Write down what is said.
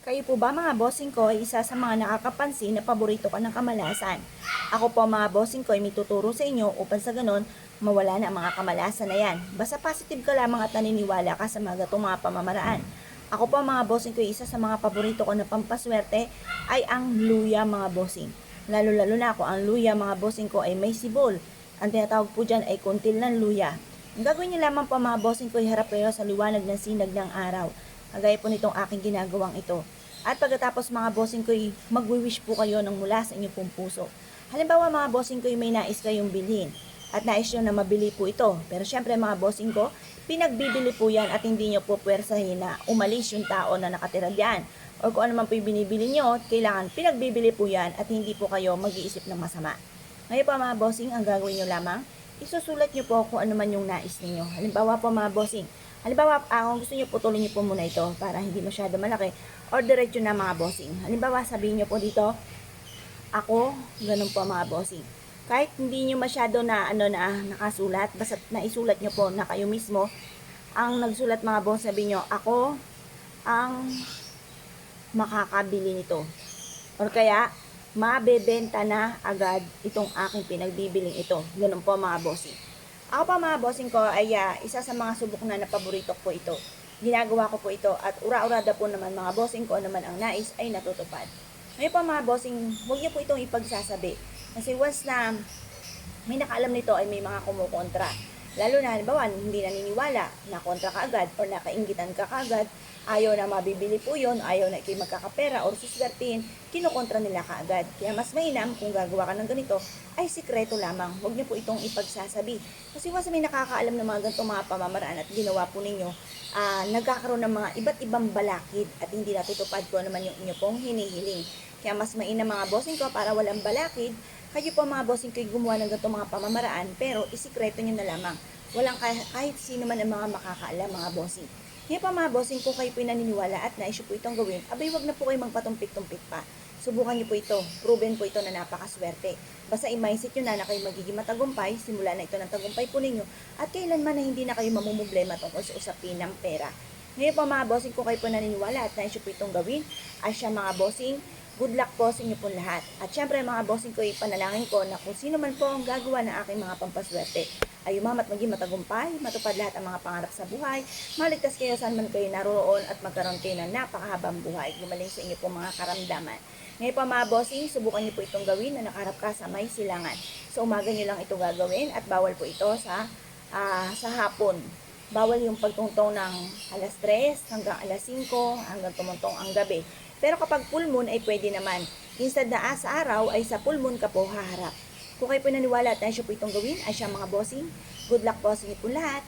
Kayo po ba mga bossing ko ay isa sa mga nakakapansin na paborito ka ng kamalasan? Ako po mga bossing ko ay may tuturo sa inyo upang sa ganon mawala na ang mga kamalasan na yan. Basta positive ka lamang at naniniwala ka sa mga gatong mga pamamaraan. Ako po mga bossing ko ay isa sa mga paborito ko na pampaswerte ay ang luya mga bossing. Lalo-lalo na ako ang luya mga bossing ko ay may sibol. Ang tinatawag po dyan ay kuntil ng luya. Ang gagawin niyo lamang po mga bossing ko ay harap kayo sa liwanag ng sinag ng araw. Kagaya po nitong aking ginagawang ito. At pagkatapos mga bossing ko, magwi-wish po kayo ng mula sa inyong pong puso. Halimbawa mga bossing ko, may nais kayong bilhin. At nais nyo na mabili po ito. Pero syempre mga bossing ko, pinagbibili po yan at hindi nyo po pwersahin na umalis yung tao na nakatira diyan. O kung ano man po yung binibili nyo, kailangan pinagbibili po yan at hindi po kayo mag-iisip ng masama. Ngayon po mga bossing, ang gagawin nyo lamang, isusulat nyo po kung ano man yung nais ninyo. Halimbawa po mga bossing, halimbawa, kung gusto nyo putulin nyo po muna ito para hindi masyado malaki or diretso na mga bossing. Halimbawa, sabihin nyo po dito, ako, ganun po mga bossing. Kahit hindi nyo masyado na, nakasulat, basta naisulat nyo po na kayo mismo, ang nagsulat mga boss, sabihin nyo, ako ang makakabili nito. Or kaya, mabebenta na agad itong aking pinagbibiling ito. Ganun po mga bossing. Ako pa mga bossing ko ay isa sa mga subok na paborito po ito. Ginagawa ko po ito at ura-urada po naman mga bossing ko naman ang nais ay natutupad. Ngayon pa mga bossing, huwag niyo po itong ipagsasabi. Kasi once na may nakaalam nito ay may mga kumukontra. Lalo na halimbawa, hindi naniniwala, na kontra ka agad or nakaingitan ka agad, ayaw na mabibili po yun, ayaw na ikay magkakapera or suswertihin, kinukontra nila kaagad. Kaya mas mainam kung gagawa ka ng ganito, ay sikreto lamang. Huwag niyo po itong ipagsasabi. Kasi once may nakakaalam ng mga ganitong mga pamamaraan at ginawa po ninyo, nagkakaroon ng mga iba't ibang balakid at hindi natutupad ko naman yung inyo pong hinihiling. Kaya mas mainam mga bossing ko para walang balakid, kayo po mga bossing ko gumawa ng ganitong mga pamamaraan pero isikreto nyo na lamang. Walang kahit sino man ang mga makakaalam mga bossing. Ngayon pa mga bossing, kung kayo po naniniwala at naisyo po itong gawin, abay wag na po kayo magpatumpik-tumpik pa. Subukan nyo po ito. Proven po ito na napakaswerte. Basta i-mindset nyo na kayo magiging matagumpay, simula na ito ng tagumpay po ninyo, at kailanman na hindi na kayo mamumblema tungkol sa usapin ng pera. Ngayon pa mga bossing, kung kayo po naniniwala at naisyo po itong gawin, ay siya mga bossing, good luck po sa inyo po lahat. At syempre mga bossing ko, ipanalangin ko na kung sino man po ang gagawa ng aking mga pampaswerte, ay umamat maging matagumpay, matupad lahat ang mga pangarap sa buhay, maligtas kayo saan man kayo naroon at magkaroon kayo ng napakahabang buhay. Gumaling sa inyo po mga karamdaman. Ngayon pa mga bossing, subukan niyo po itong gawin na nakaharap ka sa may silangan. Sa umaga niyo lang ito gagawin at bawal po ito sa hapon. Bawal yung pagtungtong ng alas 3 hanggang alas 5 hanggang tumuntong ang gabi. Pero kapag full moon ay pwede naman. Instead na sa araw ay sa full moon ka po haharap. Kung kayo po naniwala at naisyo po itong gawin, ay siya mga bossing. Good luck po sa inyo po lahat.